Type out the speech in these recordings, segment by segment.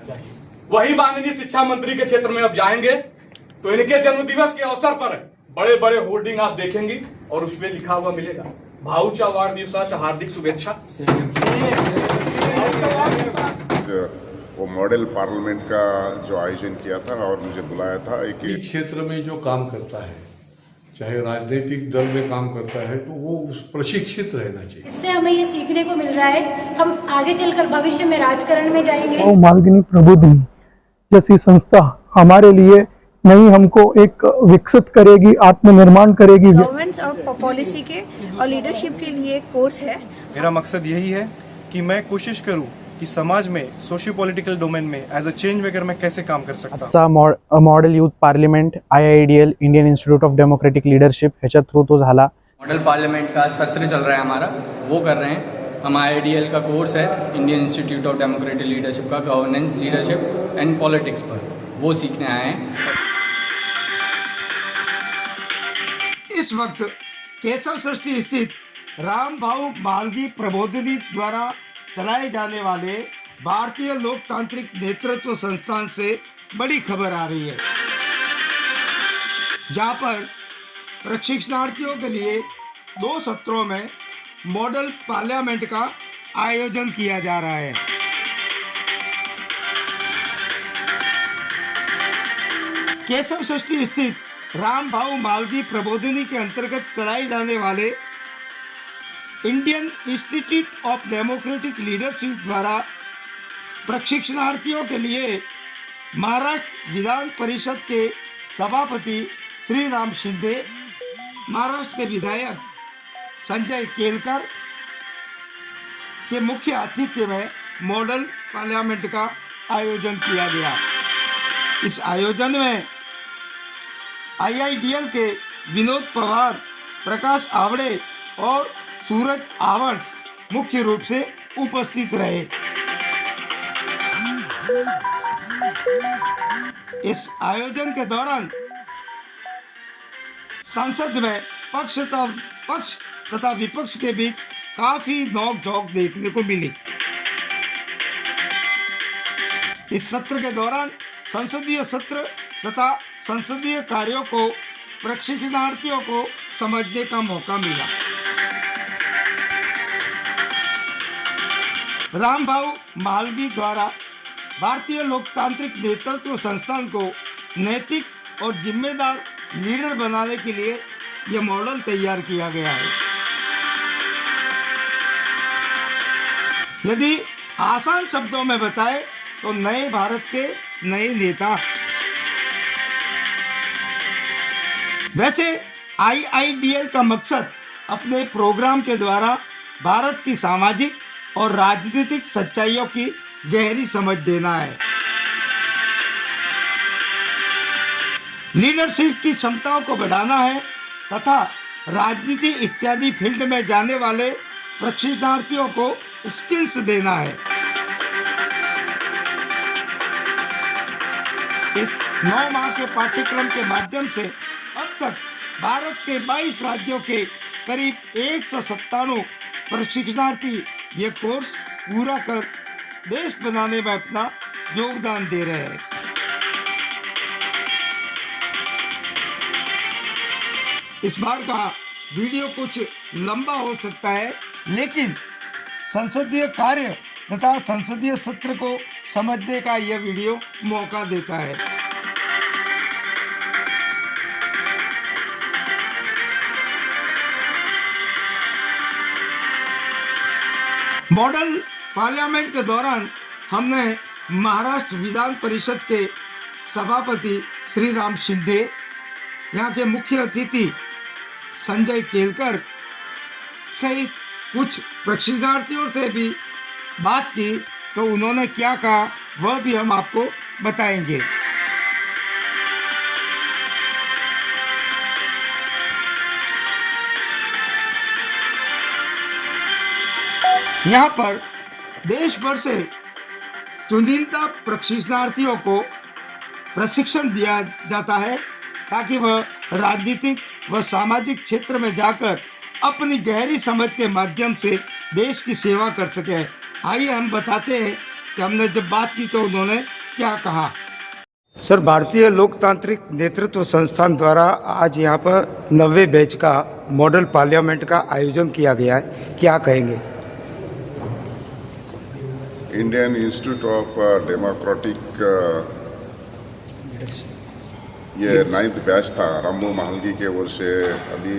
चाहिए। वही माननीय शिक्षा मंत्री के क्षेत्र में अब जाएंगे तो इनके जन्मदिवस के अवसर पर बड़े बड़े होर्डिंग आप देखेंगी और उसमें लिखा हुआ मिलेगा भाऊचा वाढदिवसाच्या हार्दिक शुभेच्छा। वो मॉडल पार्लियामेंट का जो आयोजन किया था और मुझे बुलाया था एक क्षेत्र में जो काम करता है, चाहे राजनीतिक दल में काम करता है, तो वो प्रशिक्षित रहना चाहिए। इससे हमें ये सीखने को मिल रहा है, हम आगे चलकर भविष्य में राजकारण में जाएंगे। मालगिनी प्रबोधिनी जैसी संस्था हमारे लिए नहीं हमको एक विकसित करेगी, आत्मनिर्माण करेगी। गवर्नमेंट और पॉलिसी के और लीडरशिप के लिए एक कोर्स है। मेरा मकसद यही है कि मैं कोशिश करूं कि समाज में सोशियो पॉलिटिकल डोमेन में एज अ चेंज मेकर मैं कैसे काम कर सकता हूं। Model youth parliament IIDL Indian institute of democratic leadership ह्याच्या थ्रू तो झाला। मॉडल पार्लियामेंट का सत्र चल रहा है हमारा, वो कर रहे हैं। हम IIDL का कोर्स है Indian institute of democratic leadership का, गवर्नेंस, लीडरशिप एंड पॉलिटिक्स पर, वो सीखने आए हैं। इस वक्त केशव सृष्टि स्थित रामभाऊ मालगी प्रबोधिनी द्वारा चलाए जाने वाले भारतीय लोकतांत्रिक नेतृत्व संस्थान से बड़ी खबर आ रही है, जहां पर प्रशिक्षणार्थियों के लिए 2 सत्रों में मॉडल पार्लियामेंट का आयोजन किया जा रहा है। केशव सृष्टि स्थित रामभाऊ मालगी प्रबोधिनी के अंतर्गत चलाए जाने वाले Indian institute of democratic leadership द्वारा प्रशिक्षणार्थियों के लिए महाराष्ट्र विधान परिषद के सभापति श्री राम शिंदे, महाराष्ट्र के विधायक संजय केलकर के मुख्य आतिथ्य में मॉडल पार्लियामेंट का आयोजन किया गया। इस आयोजन में IIDL के विनोद पवार, प्रकाश आवड़े और सूरज आवड़ मुख्य रूप से उपस्थित रहे। इस आयोजन के दौरान संसद में पक्ष तथा विपक्ष के बीच काफी नोक-झोंक देखने को मिली। इस सत्र के दौरान संसदीय सत्र तथा संसदीय कार्यों को प्रशिक्षणार्थियों को समझने का मौका मिला। रामभाऊ मालगी द्वारा भारतीय लोकतांत्रिक नेतृत्व संस्थान को नैतिक और जिम्मेदार लीडर बनाने के लिए यह मॉडल तैयार किया गया है। यदि आसान शब्दों में बताएं तो नए भारत के नए नेता। वैसे IIDL का मकसद अपने प्रोग्राम के द्वारा भारत की सामाजिक और राजनीतिक सच्चाइयों की गहरी समझ देना है, लीडरशिप की क्षमताओं को बढ़ाना है तथा राजनीति इत्यादि फील्ड में जाने वाले प्रशिक्षणार्थियों को स्किल्स देना है। इस 9 माह के पाठ्यक्रम के माध्यम से अब तक भारत के 22 राज्यों के करीब 197 प्रशिक्षणार्थी ये कोर्स पूरा कर देश बनाने में अपना योगदान दे रहे हैं। इस बार का वीडियो कुछ लंबा हो सकता है, लेकिन संसदीय कार्य तथा संसदीय सत्र को समझने का यह वीडियो मौका देता है। मॉडल पार्लियामेंट के दौरान हमने महाराष्ट्र विधान परिषद के सभापति श्री राम शिंदे, यहाँ के मुख्य अतिथि संजय केलकर सहित कुछ प्रशिक्षणार्थियों से भी बात की, तो उन्होंने क्या कहा वह भी हम आपको बताएंगे। यहाँ पर देश भर से चुनिंदा प्रशिक्षणार्थियों को प्रशिक्षण दिया जाता है ताकि वह राजनीतिक व सामाजिक क्षेत्र में जाकर अपनी गहरी समझ के माध्यम से देश की सेवा कर सके। आइए हम बताते हैं कि हमने जब बात की तो उन्होंने क्या कहा। सर, भारतीय लोकतांत्रिक नेतृत्व संस्थान द्वारा आज यहाँ पर 90वें बैच का मॉडल पार्लियामेंट का आयोजन किया गया है, क्या कहेंगे। इंडियन इंस्टीट्यूट ऑफ डेमोक्रेटिक ये 9th बैच था रामू महलगी के ओर से। अभी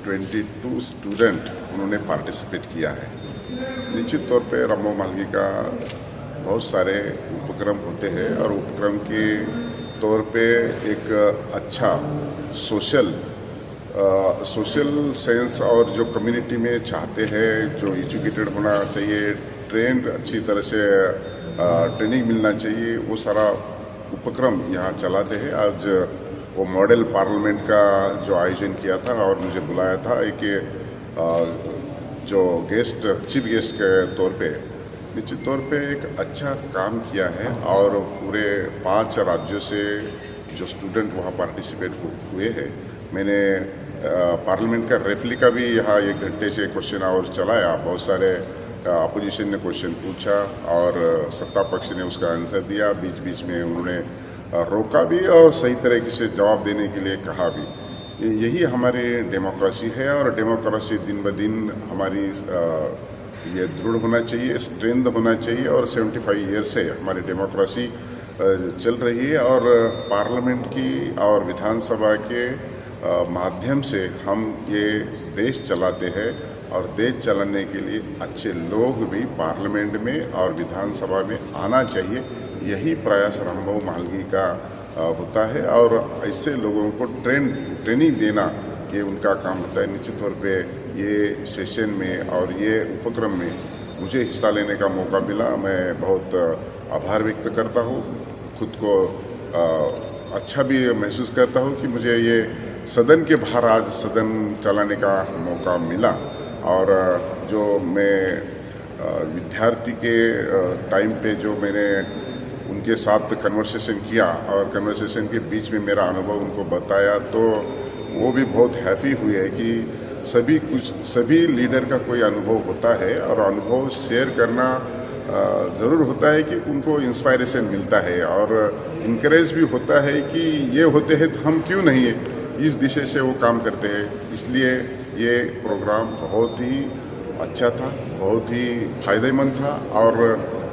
22 स्टूडेंट उन्होंने पार्टिसिपेट किया है। निश्चित तौर पे रामू महलगी का बहुत सारे उपक्रम होते हैं और उपक्रम के तौर पे एक अच्छा सोशल सेंस और जो कम्युनिटी में चाहते हैं, जो एजुकेटेड होना चाहिए, ट्रेंड अच्छी तरह से ट्रेनिंग मिलना चाहिए, वो सारा उपक्रम यहाँ चलाते हैं। आज वो मॉडल पार्लियामेंट का जो आयोजन किया था और मुझे बुलाया था कि जो चीफ गेस्ट के तौर पे, निश्चित तौर पे एक अच्छा काम किया है। और पूरे 5 राज्यों से जो स्टूडेंट वहाँ पार्टिसिपेट हुए हैं, मैंने पार्लियामेंट का रेप्लिका भी यहाँ 1 घंटे से क्वेश्चन आवर चलाया। बहुत सारे अपोजिशन ने क्वेश्चन पूछा और सत्ता पक्ष ने उसका आंसर दिया। बीच बीच में उन्होंने रोका भी और सही तरीके से जवाब देने के लिए कहा भी। यही हमारी डेमोक्रेसी है और डेमोक्रेसी दिन ब दिन हमारी ये दृढ़ होना चाहिए, स्ट्रेंथ होना चाहिए। और 75 ईयर से हमारी डेमोक्रेसी चल रही है और पार्लियामेंट की और विधानसभा के माध्यम से हम ये देश चलाते हैं। और देश चलाने के लिए अच्छे लोग भी पार्लियामेंट में और विधानसभा में आना चाहिए। यही प्रयास रामू महलगी का होता है और ऐसे लोगों को ट्रेनिंग देना ये उनका काम होता है। निश्चित तौर पे ये सेशन में और ये उपक्रम में मुझे हिस्सा लेने का मौका मिला। मैं बहुत आभार व्यक्त करता हूँ, खुद को अच्छा भी महसूस करता हूँ कि मुझे ये सदन के बाहर आज सदन चलाने का मौका मिला। और जो मैं विद्यार्थी के टाइम पे जो मैंने उनके साथ कन्वर्सेशन किया और कन्वर्सेशन के बीच में मेरा अनुभव उनको बताया, तो वो भी बहुत हैप्पी हुए कि सभी लीडर का कोई अनुभव होता है और अनुभव शेयर करना ज़रूर होता है कि उनको इंस्पायरेशन मिलता है और इनकरेज भी होता है कि ये होते हैं तो हम क्यों नहीं इस दिशा से वो काम करते हैं। इसलिए ये प्रोग्राम बहुत ही अच्छा था, बहुत ही फायदेमंद था और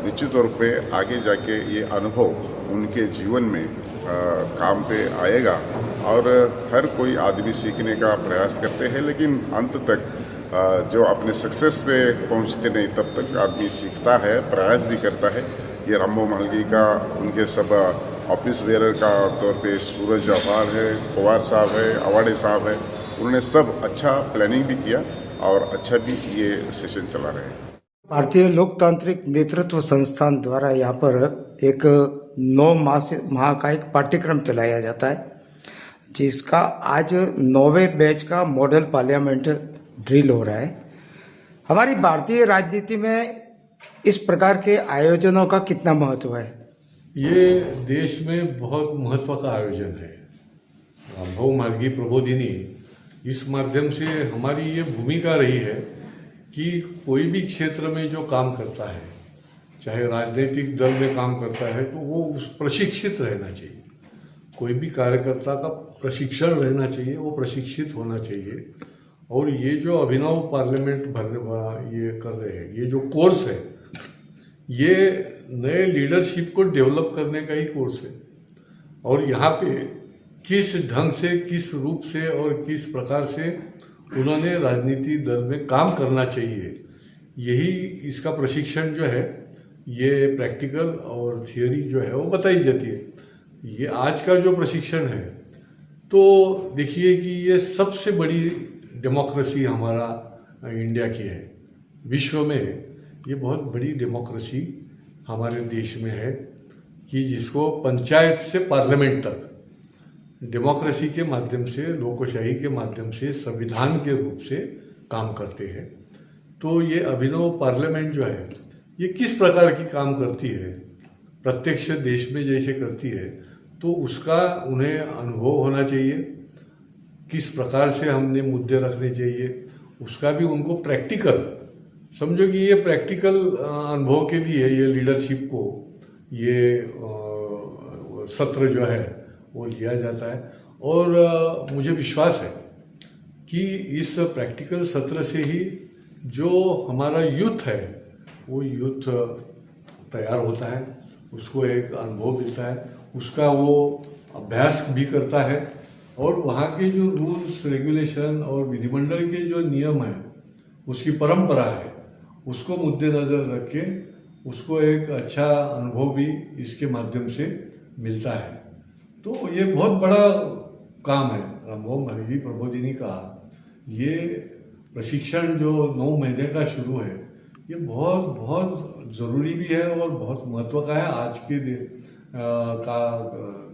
निश्चित तौर पे आगे जाके ये अनुभव उनके जीवन में काम पे आएगा। और हर कोई आदमी सीखने का प्रयास करते हैं, लेकिन अंत तक जो अपने सक्सेस पे पहुंचते नहीं, तब तक आदमी सीखता है, प्रयास भी करता है। ये रामू महलगी का उनके सब ऑफिस बेरर का तौर पे सूरज जवाहर है, पवार साहब है, अवाड़े साहब है, उन्होंने सब अच्छा प्लानिंग भी किया और अच्छा भी ये सेशन चला रहे हैं। भारतीय लोकतांत्रिक नेतृत्व संस्थान द्वारा यहाँ पर एक 9 माह का एक पाठ्यक्रम चलाया जाता है, जिसका आज 9वें बैच का मॉडल पार्लियामेंट ड्रिल हो रहा है। हमारी भारतीय राजनीति में इस प्रकार के आयोजनों का कितना महत्व है। ये देश में बहुत महत्व का आयोजन है। रामभाऊ महलगी प्रबोधिनी, इस माध्यम से हमारी ये भूमिका रही है कि कोई भी क्षेत्र में जो काम करता है, चाहे राजनीतिक दल में काम करता है, तो वो प्रशिक्षित रहना चाहिए। कोई भी कार्यकर्ता का प्रशिक्षण रहना चाहिए, वो प्रशिक्षित होना चाहिए। और ये जो अभिनव पार्लियामेंट ये कर रहे हैं, ये जो कोर्स है, ये नए लीडरशिप को डेवलप करने का ही कोर्स है। और यहाँ पे किस ढंग से, किस रूप से और किस प्रकार से उन्होंने राजनीति दल में काम करना चाहिए, यही इसका प्रशिक्षण जो है, ये प्रैक्टिकल और थियोरी जो है वो बताई जाती है। ये आज का जो प्रशिक्षण है, तो देखिए कि ये सबसे बड़ी डेमोक्रेसी हमारा इंडिया की है। विश्व में ये बहुत बड़ी डेमोक्रेसी हमारे देश में है कि जिसको पंचायत से पार्लियामेंट तक डेमोक्रेसी के माध्यम से, लोकशाही के माध्यम से, संविधान के रूप से काम करते हैं। तो ये अभिनव पार्लियामेंट जो है, ये किस प्रकार की काम करती है, प्रत्यक्ष देश में जैसे करती है, तो उसका उन्हें अनुभव होना चाहिए। किस प्रकार से हमने मुद्दे रखने चाहिए, उसका भी उनको प्रैक्टिकल, समझो कि ये प्रैक्टिकल अनुभव के लिए ये लीडरशिप को ये सत्र जो है वो लिया जाता है। और मुझे विश्वास है कि इस प्रैक्टिकल सत्र से ही जो हमारा यूथ है वो यूथ तैयार होता है, उसको एक अनुभव मिलता है, उसका वो अभ्यास भी करता है और वहाँ के जो रूल्स रेगुलेशन और विधिमंडल के जो नियम हैं, उसकी परंपरा है, उसको मुद्देनज़र रख के उसको एक अच्छा अनुभव भी इसके माध्यम से मिलता है। तो ये बहुत बड़ा काम है रामभाऊ म्हाळगी प्रबोधिनी का। ये प्रशिक्षण जो 9 महीने का शुरू है, ये बहुत बहुत ज़रूरी भी है और बहुत महत्व का है। आज के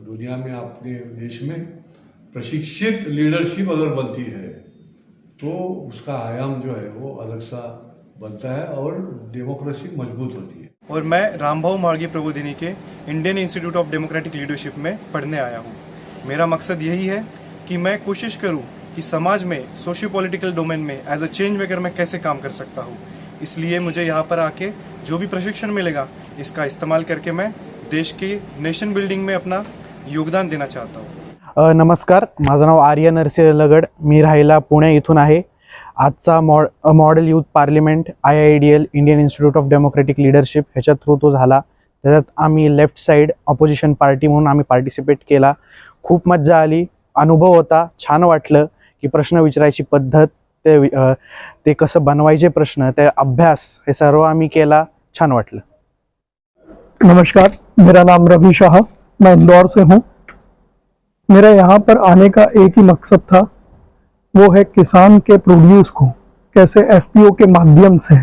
दुनिया में अपने देश में प्रशिक्षित लीडरशिप अगर बनती है तो उसका आयाम जो है वो अलग सा बनता है और डेमोक्रेसी मजबूत होती है। और मैं रामभाऊ म्हाळगी प्रबोधिनी के Indian institute of democratic leadership में पढ़ने आया हूँ। मेरा मकसद यही है कि मैं कोशिश करूँ कि समाज में सोशियो पॉलिटिकल डोमेन में एज अ चेंज मेकर मैं कैसे काम कर सकता हूँ। इसलिए मुझे यहाँ पर आके जो भी प्रशिक्षण मिलेगा इसका इस्तेमाल करके मैं देश की नेशन बिल्डिंग में अपना योगदान देना चाहता हूँ। नमस्कार, माझं नाव आर्य नरसिंह लगड, मी राहायला पुणे इथून आहे। आजचा model youth parliament IIDL Indian institute of democratic leadership ह्याच्या थ्रू तो झाला। त्याच्यात आम्ही लेफ्ट साईड ऑपोजिशन पार्टी म्हणून आम्ही पार्टिसिपेट केला। खूप मज्जा आली, अनुभव होता, छान वाटलं की प्रश्न विचारायची पद्धत, ते कसं बनवायचे प्रश्न, ते अभ्यास, हे सर्व आम्ही केला, छान वाटलं। नमस्कार, मेरा नाम रवि शाह, मैं इंदौर से हूँ। मेरा यहाँ पर आने का एक ही मकसद था, वो है किसान के प्रोड्यूस को कैसे FPO के माध्यम से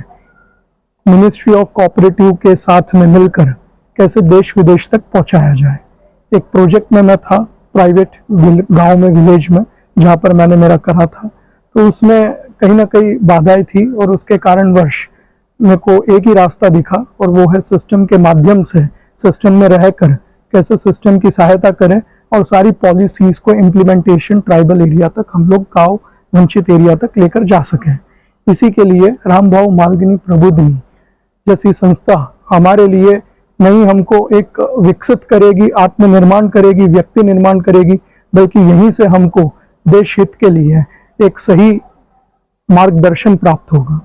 मिनिस्ट्री ऑफ कोऑपरेटिव के साथ में मिलकर कैसे देश विदेश तक पहुँचाया जाए। एक प्रोजेक्ट में मैं था प्राइवेट गांव में, विलेज में, जहाँ पर मैंने मेरा करा था, तो उसमें कहीं ना कहीं बाधाएं थी और उसके कारणवश मेरे को एक ही रास्ता दिखा और वो है सिस्टम के माध्यम से, सिस्टम में रहकर कैसे सिस्टम की सहायता करें और सारी पॉलिसीज को इम्प्लीमेंटेशन ट्राइबल एरिया तक, हम लोग गाँव वंचित एरिया तक लेकर जा सकें। इसी के लिए रामभाऊ म्हाळगी प्रबोधिनी जैसी संस्था हमारे लिए नहीं हमको एक विकसित करेगी, आत्मनिर्माण करेगी, व्यक्ति निर्माण करेगी, बल्कि यहीं से हमको देश हित के लिए एक सही मार्गदर्शन प्राप्त होगा।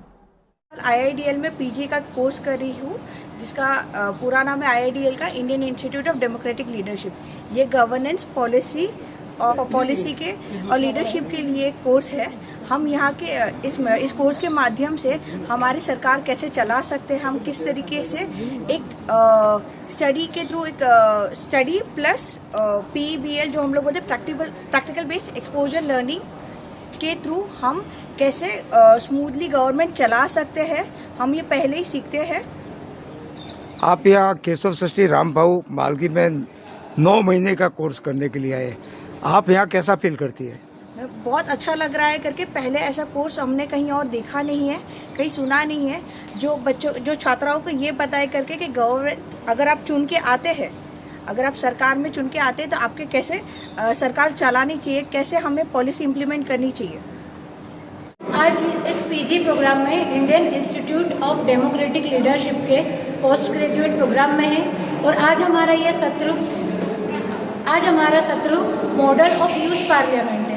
IIDL में PG का कोर्स कर रही हूँ, जिसका पूरा नाम है IIDL का Indian institute of democratic leadership. ये गवर्नेंस, पॉलिसी के और लीडरशिप के लिए कोर्स है। हम यहाँ के इस कोर्स के माध्यम से हमारी सरकार कैसे चला सकते हैं, हम किस तरीके से एक स्टडी के थ्रू, एक स्टडी प्लस PEBL जो हम लोग बोलते हैं प्रैक्टिकल बेस्ड एक्सपोजर लर्निंग के थ्रू हम कैसे स्मूथली गवर्नमेंट चला सकते हैं, हम ये पहले ही सीखते हैं। आप यहाँ केशव षष्ठी रामभाऊ म्हाळगी में 9 महीने का कोर्स करने के लिए आए, आप यहाँ कैसा फील करती है? बहुत अच्छा लग रहा है करके। पहले ऐसा कोर्स हमने कहीं और देखा नहीं है, कहीं सुना नहीं है, जो छात्राओं को ये बताए करके कि गवर्नमेंट अगर आप चुन के आते हैं, अगर आप सरकार में चुन के आते हैं तो आपके कैसे सरकार चलानी चाहिए, कैसे हमें पॉलिसी इम्प्लीमेंट करनी चाहिए। आज इस PG प्रोग्राम में Indian institute of democratic leadership के पोस्ट ग्रेजुएट प्रोग्राम में है और आज हमारा सत्र मॉडल ऑफ यूथ पार्लियामेंट है।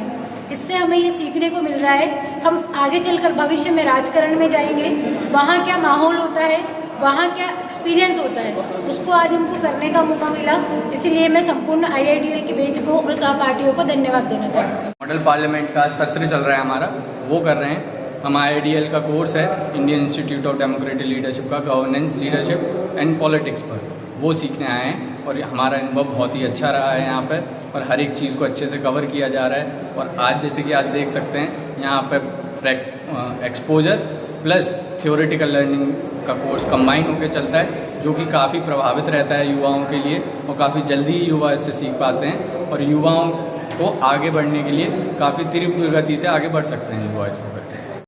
इससे हमें ये सीखने को मिल रहा है, हम आगे चलकर भविष्य में राजकारण में जाएंगे, वहाँ क्या माहौल होता है, वहाँ क्या एक्सपीरियंस होता है, उसको आज हमको करने का मौका मिला। इसीलिए मैं संपूर्ण IIDL के बेंच को और सहपाठियों को धन्यवाद देना चाहती हूँ। मॉडल पार्लियामेंट का सत्र चल रहा है हमारा, वो कर रहे हैं। हम IIDL का कोर्स है Indian institute of democratic leadership का, गवर्नेंस, लीडरशिप एंड पॉलिटिक्स पर, वो सीखने आए हैं और हमारा अनुभव बहुत ही अच्छा रहा है यहाँ पर और हर एक चीज़ को अच्छे से कवर किया जा रहा है। और आज जैसे कि आज देख सकते हैं यहाँ पर एक्सपोजर प्लस थियोरेटिकल लर्निंग का कोर्स कंबाइन होकर चलता है, जो कि काफ़ी प्रभावित रहता है युवाओं के लिए और काफ़ी जल्दी ही युवा इससे सीख पाते हैं और युवाओं को आगे बढ़ने के लिए काफ़ी तीव्र गति से आगे बढ़ सकते हैं युवा इसको।